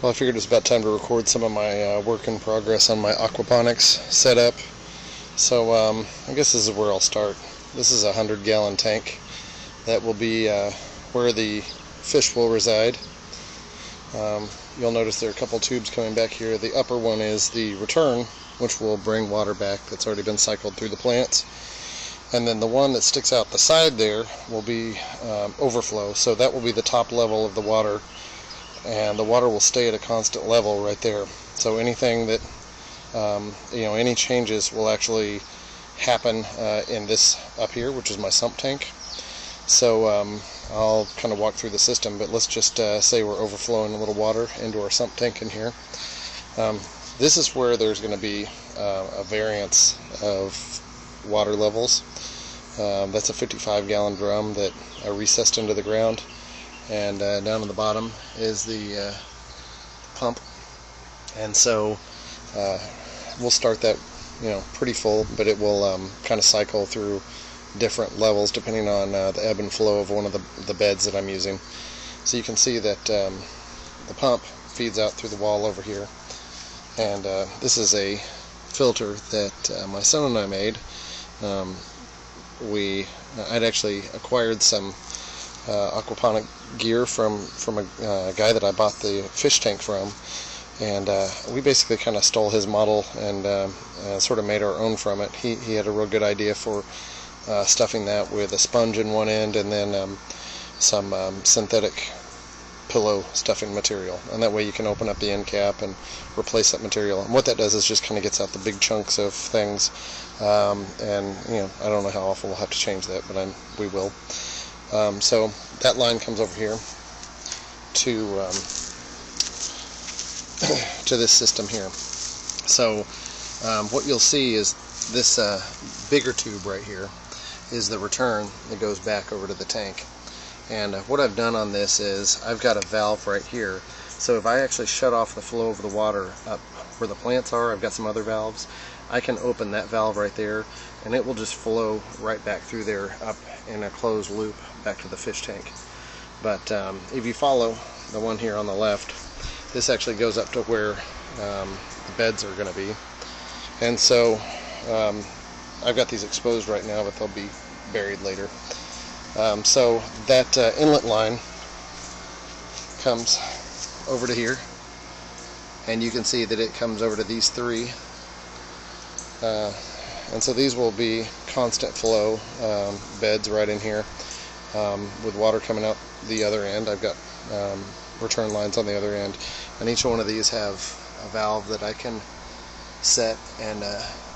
Well, I figured it was about time to record some of my work in progress on my aquaponics setup. So I guess this is where I'll start. This is a 100-gallon tank that will be where the fish will reside. You'll notice there are a couple tubes coming back here. The upper one is the return, which will bring water back that's already been cycled through the plants. And then the one that sticks out the side there will be overflow. So that will be the top level of the water, and the water will stay at a constant level right there. So anything that any changes will actually happen in this up here, which is my sump tank. So I'll kind of walk through the system, but let's just say we're overflowing a little water into our sump tank in here. This is where there's going to be a variance of water levels. That's a 55-gallon drum that I recessed into the ground, and down at the bottom is the pump. And so we'll start that pretty full, but it will kind of cycle through different levels depending on the ebb and flow of one of the beds that I'm using. So you can see that the pump feeds out through the wall over here, and this is a filter that my son and I made. I'd actually acquired some aquaponic gear from a guy that I bought the fish tank from, and we basically kind of stole his model and sort of made our own from it. He had a real good idea for stuffing that with a sponge in one end and then some synthetic pillow stuffing material, and that way you can open up the end cap and replace that material. And what that does is just kind of gets out the big chunks of things, and I don't know how often we'll have to change that, but we will. So that line comes over here to this system here. So what you'll see is this bigger tube right here is the return that goes back over to the tank. And what I've done on this is I've got a valve right here. So if I actually shut off the flow of the water up where the plants are, I've got some other valves, I can open that valve right there, and it will just flow right back through there up in a closed loop back to the fish tank. But if you follow the one here on the left, this actually goes up to where the beds are going to be. And so I've got these exposed right now, but they'll be buried later. So that inlet line comes over to here, and you can see that it comes over to these three. And so these will be constant flow beds right in here, with water coming out the other end. I've got return lines on the other end, and each one of these have a valve that I can set and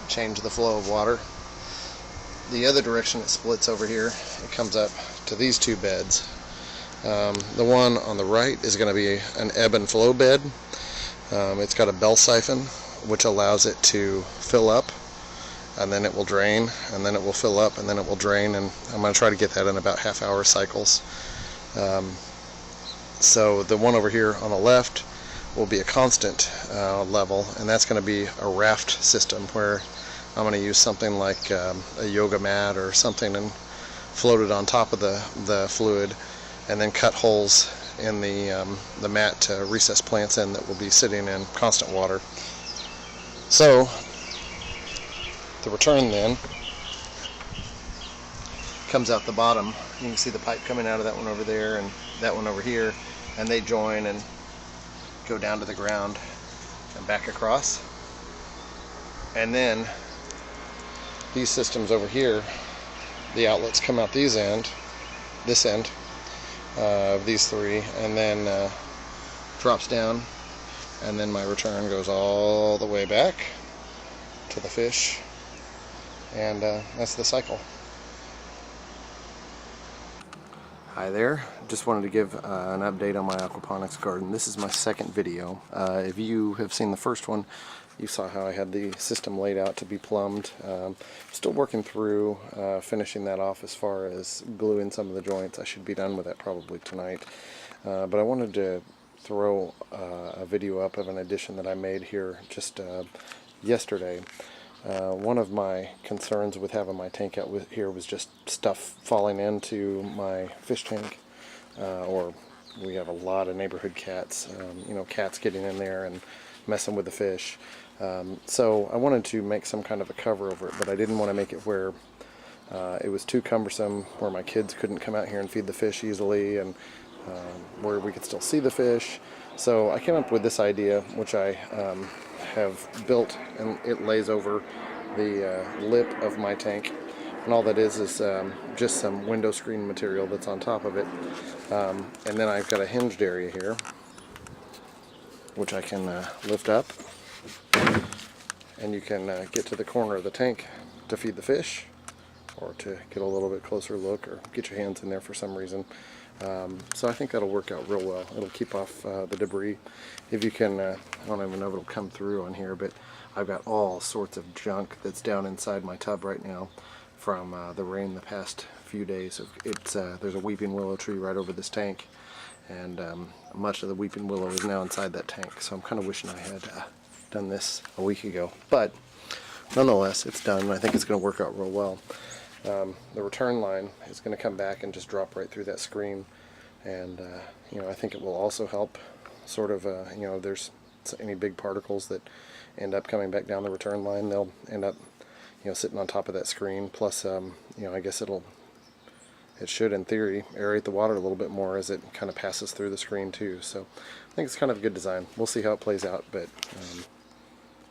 change the flow of water. The other direction it splits over here, it comes up to these two beds. The one on the right is going to be an ebb and flow bed. It's got a bell siphon which allows it to fill up, and then it will drain, and then it will fill up, and then it will drain, and I'm going to try to get that in about half-hour cycles. So the one over here on the left will be a constant level, and that's going to be a raft system where I'm going to use something like a yoga mat or something and float it on top of the fluid, and then cut holes in the mat to recess plants in that will be sitting in constant water. So the return then comes out the bottom. You can see the pipe coming out of that one over there and that one over here, and they join and go down to the ground and back across. And then these systems over here, the outlets come out this end of these three, and then drops down, and then my return goes all the way back to the fish, and that's the cycle. Hi there, just wanted to give an update on my aquaponics garden. This is my second video. If you have seen the first one, you saw how I had the system laid out to be plumbed. Still working through finishing that off as far as gluing some of the joints. I should be done with that probably tonight. But I wanted to throw a video up of an addition that I made here just yesterday. One of my concerns with having my tank out here was just stuff falling into my fish tank, or we have a lot of neighborhood cats, you know, cats getting in there and messing with the fish. So I wanted to make some kind of a cover over it, but I didn't want to make it where it was too cumbersome, where my kids couldn't come out here and feed the fish easily, and where we could still see the fish. So I came up with this idea, which I have built, and it lays over the lip of my tank. And all that is just some window screen material that's on top of it. And then I've got a hinged area here, which I can lift up, and you can get to the corner of the tank to feed the fish, or to get a little bit closer look, or get your hands in there for some reason. So I think that'll work out real well. It'll keep off the debris. If you can, I don't even know if it'll come through on here, but I've got all sorts of junk that's down inside my tub right now from the rain the past few days. There's a weeping willow tree right over this tank, and much of the weeping willow is now inside that tank. So I'm kind of wishing I had done this a week ago, but nonetheless, it's done, and I think it's going to work out real well. The return line is going to come back and just drop right through that screen, and you know, I think it will also help sort of, you know, if there's any big particles that end up coming back down the return line, they'll end up, you know, sitting on top of that screen. Plus, you know, I guess it should, in theory, aerate the water a little bit more as it kind of passes through the screen too. So I think it's kind of a good design. We'll see how it plays out, but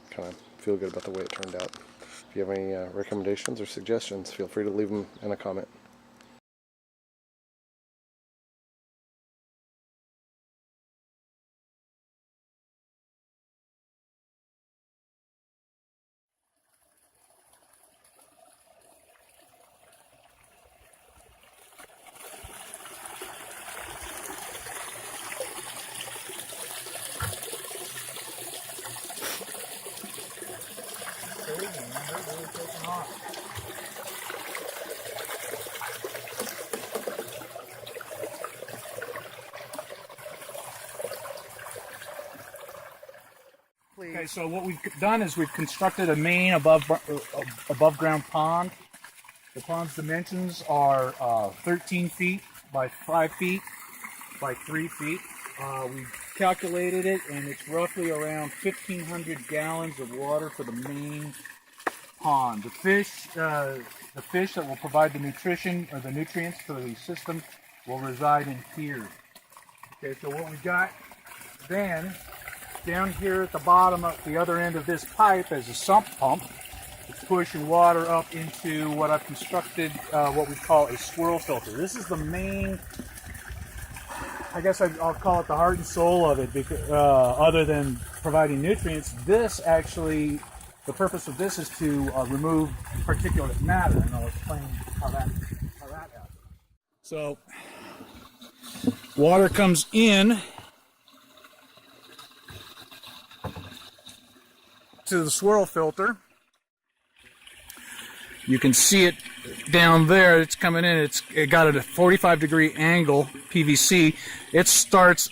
kind of feel good about the way it turned out. If you have any recommendations or suggestions, feel free to leave them in a comment. Okay, so what we've done is we've constructed a main above ground pond. The pond's dimensions are 13 feet by 5 feet by 3 feet. We've calculated it, and it's roughly around 1,500 gallons of water for the main pond. The fish that will provide the nutrition or the nutrients for the system will reside in here. Okay, so what we've got then, down here at the bottom, at the other end of this pipe, is a sump pump. It's pushing water up into what I've constructed, what we call a swirl filter. This is the main, I guess I'll call it the heart and soul of it, because other than providing nutrients, this actually, the purpose of this is to remove particulate matter, and I'll explain how that happens. So, water comes in to the swirl filter. You can see it down there. It's coming in. It got at a 45-degree angle, PVC. It starts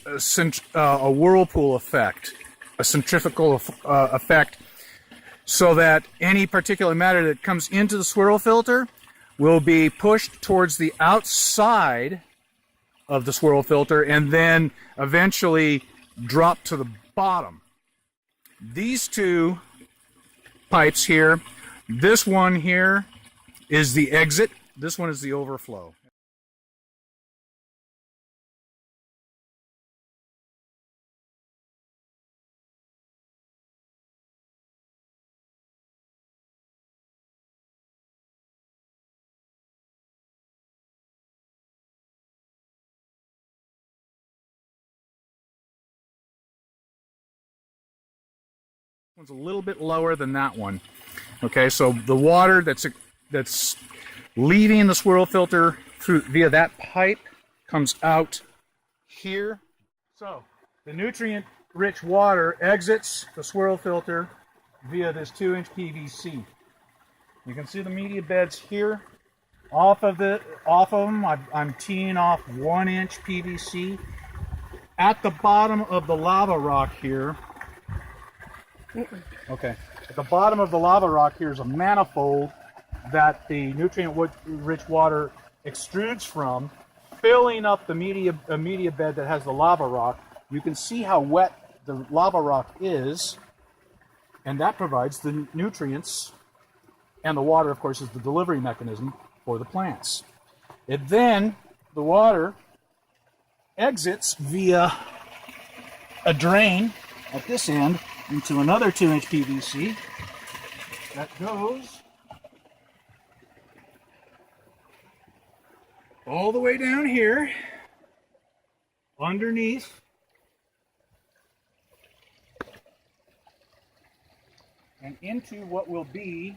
a whirlpool effect, a centrifugal effect, so that any particulate matter that comes into the swirl filter will be pushed towards the outside of the swirl filter and then eventually drop to the bottom. These two pipes here, this one here is the exit, this one is the overflow. One's a little bit lower than that one. Okay, so the water that's leaving the swirl filter through via that pipe comes out here. So the nutrient-rich water exits the swirl filter via this 2-inch PVC. You can see the media beds here. Off of them, I'm teeing off 1-inch PVC. At the bottom of the lava rock here. Okay. At the bottom of the lava rock here is a manifold that the nutrient-rich water extrudes from, filling up the media bed that has the lava rock. You can see how wet the lava rock is, and that provides the nutrients, and the water, of course, is the delivery mechanism for the plants. The water exits via a drain at this end into another 2-inch PVC that goes all the way down here underneath and into what will be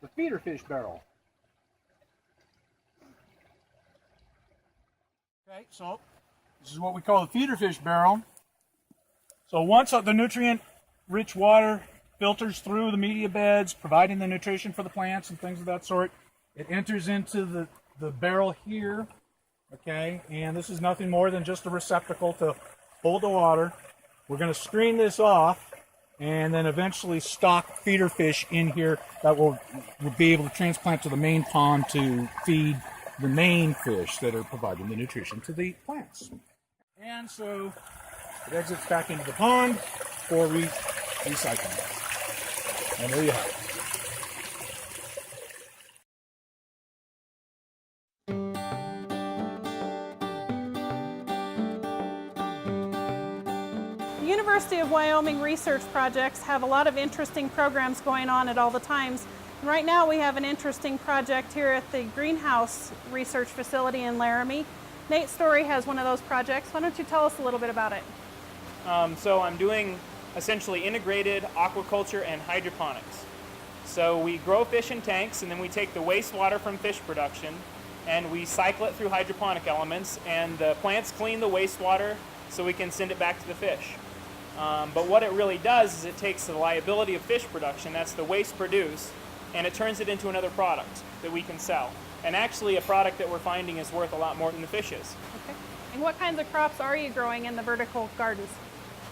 the feeder fish barrel. Okay, so this is what we call the feeder fish barrel. So once the nutrient-rich water filters through the media beds, providing the nutrition for the plants and things of that sort, it enters into the barrel here, okay? And this is nothing more than just a receptacle to hold the water. We're going to screen this off and then eventually stock feeder fish in here that will be able to transplant to the main pond to feed the main fish that are providing the nutrition to the plants. And so it exits back into the pond for recycling. And there you have it. The University of Wyoming research projects have a lot of interesting programs going on at all the times. And right now we have an interesting project here at the greenhouse research facility in Laramie. Nate Story has one of those projects. Why don't you tell us a little bit about it? So I'm doing essentially integrated aquaculture and hydroponics. So we grow fish in tanks, and then we take the wastewater from fish production and we cycle it through hydroponic elements, and the plants clean the wastewater so we can send it back to the fish. But what it really does is it takes the liability of fish production, that's the waste produced, and it turns it into another product that we can sell. And actually a product that we're finding is worth a lot more than the fish is. Okay. And what kinds of crops are you growing in the vertical gardens?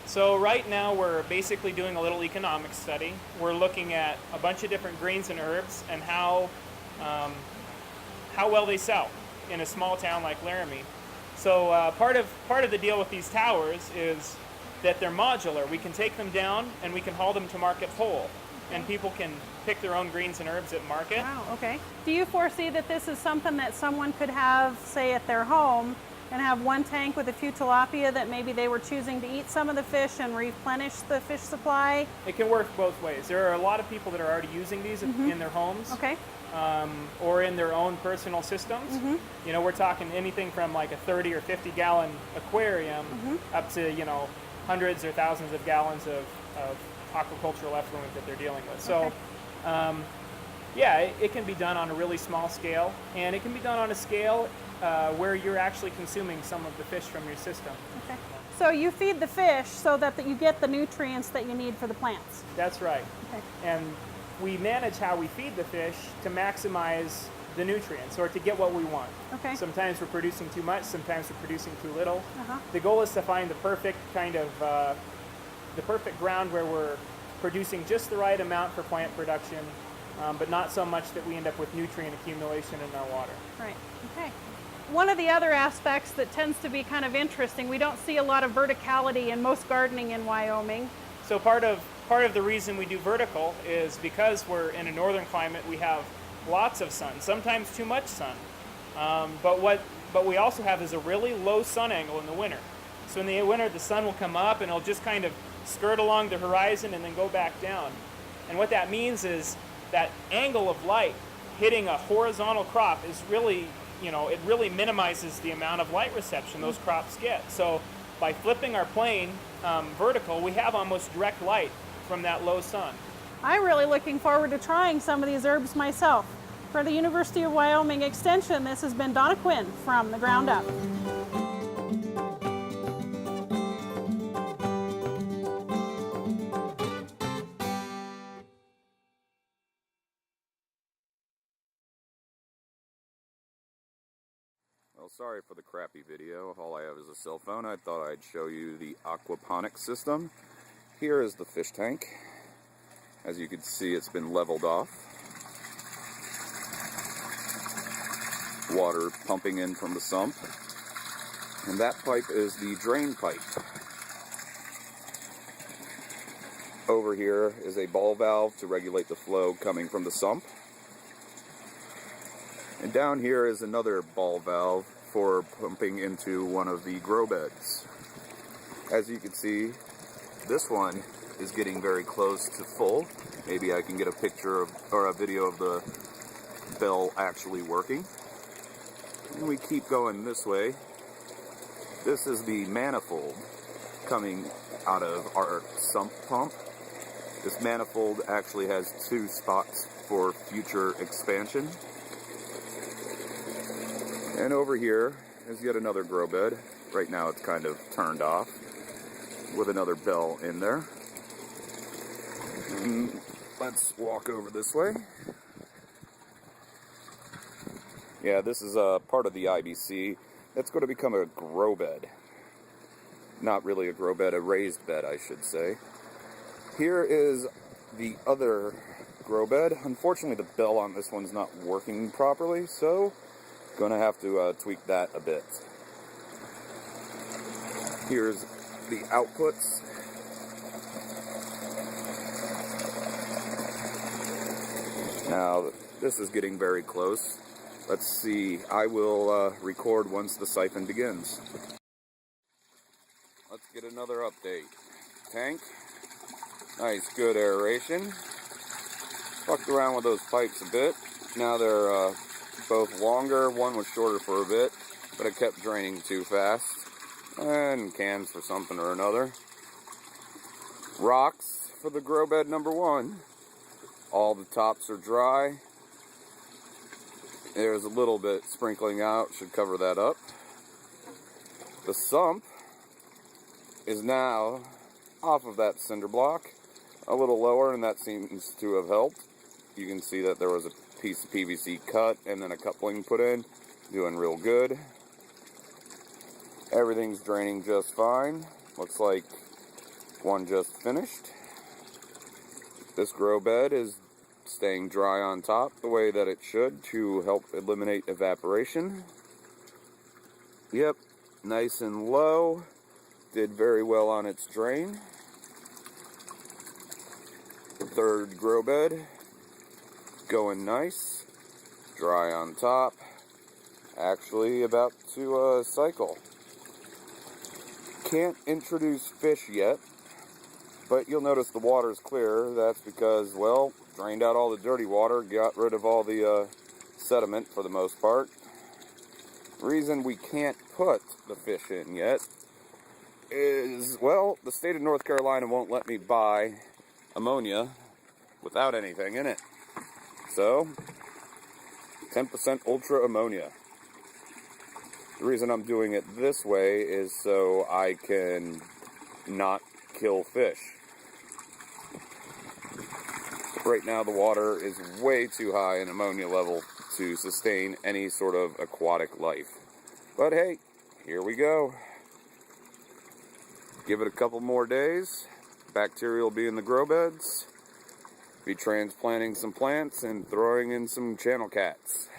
So right now we're basically doing a little economic study. We're looking at a bunch of different greens and herbs and how well they sell in a small town like Laramie. So part of the deal with these towers is that they're modular. We can take them down and we can haul them to market whole, and people can pick their own greens and herbs at market. Wow, okay. Do you foresee that this is something that someone could have, say, at their home and have one tank with a few tilapia that maybe they were choosing to eat some of the fish and replenish the fish supply? It can work both ways. There are a lot of people that are already using these in their homes. Okay. Or in their own personal systems. You know, we're talking anything from like a 30 or 50 gallon aquarium up to, you know, hundreds or thousands of gallons of aquacultural effluent that they're dealing with. So, yeah, it can be done on a really small scale, and it can be done on a scale where you're actually consuming some of the fish from your system. Okay. So you feed the fish so that you get the nutrients that you need for the plants. That's right. Okay. And we manage how we feed the fish to maximize the nutrients, or to get what we want. Okay. Sometimes we're producing too much, sometimes we're producing too little. Uh-huh. The goal is to find the perfect kind of, the perfect ground where we're producing just the right amount for plant production, but not so much that we end up with nutrient accumulation in our water. Right, okay. One of the other aspects that tends to be kind of interesting, we don't see a lot of verticality in most gardening in Wyoming. So part of the reason we do vertical is because we're in a northern climate, we have lots of sun, sometimes too much sun. But what we also have is a really low sun angle in the winter. So in the winter, the sun will come up and it'll just kind of skirt along the horizon and then go back down. And what that means is that angle of light hitting a horizontal crop is really, you know, it really minimizes the amount of light reception those crops get. So by flipping our plane vertical, we have almost direct light from that low sun. I'm really looking forward to trying some of these herbs myself. For the University of Wyoming Extension, this has been Donna Quinn from The Ground Up. Well, sorry for the crappy video. If all I have is a cell phone, I thought I'd show you the aquaponics system. Here is the fish tank. As you can see, it's been leveled off. water pumping in from the sump. And that pipe is the drain pipe. Over here is a ball valve to regulate the flow coming from the sump. And down here is another ball valve for pumping into one of the grow beds. As you can see, this one is getting very close to full. Maybe I can get a picture of, or a video of the bell actually working. And we keep going this way. This is the manifold coming out of our sump pump. This manifold actually has 2 spots for future expansion. And over here is yet another grow bed. Right now it's kind of turned off with another bell in there. And let's walk over this way. Yeah, this is a part of the IBC. That's going to become a grow bed. Not really a grow bed, a raised bed, I should say. Here is the other grow bed. Unfortunately, the bell on this one's not working properly, so going to have to tweak that a bit. Here's the outputs. Now, this is getting very close. Let's see. I will record once the siphon begins. Let's get another update. Tank. Nice, good aeration. Fucked around with those pipes a bit. Now they're both longer. One was shorter for a bit, but it kept draining too fast. And cans for something or another. Rocks for the grow bed number 1. All the tops are dry. There's a little bit sprinkling out, should cover that up. The sump is now off of that cinder block, a little lower, and that seems to have helped. You can see that there was a piece of PVC cut and then a coupling put in, doing real good. Everything's draining just fine. Looks like one just finished. This grow bed is staying dry on top the way that it should to help eliminate evaporation. Yep, nice and low. Did very well on its drain. The third grow bed, going nice. Dry on top. Actually about to cycle. Can't introduce fish yet, but you'll notice the water's clear. That's because, well, drained out all the dirty water, got rid of all the sediment for the most part. Reason we can't put the fish in yet is, well, the state of North Carolina won't let me buy ammonia without anything in it. So, 10% ultra ammonia. The reason I'm doing it this way is so I can not kill fish. Right now the water is way too high in ammonia level to sustain any sort of aquatic life. But hey, here we go. Give it a couple more days. Bacteria will be in the grow beds. Be transplanting some plants and throwing in some channel cats.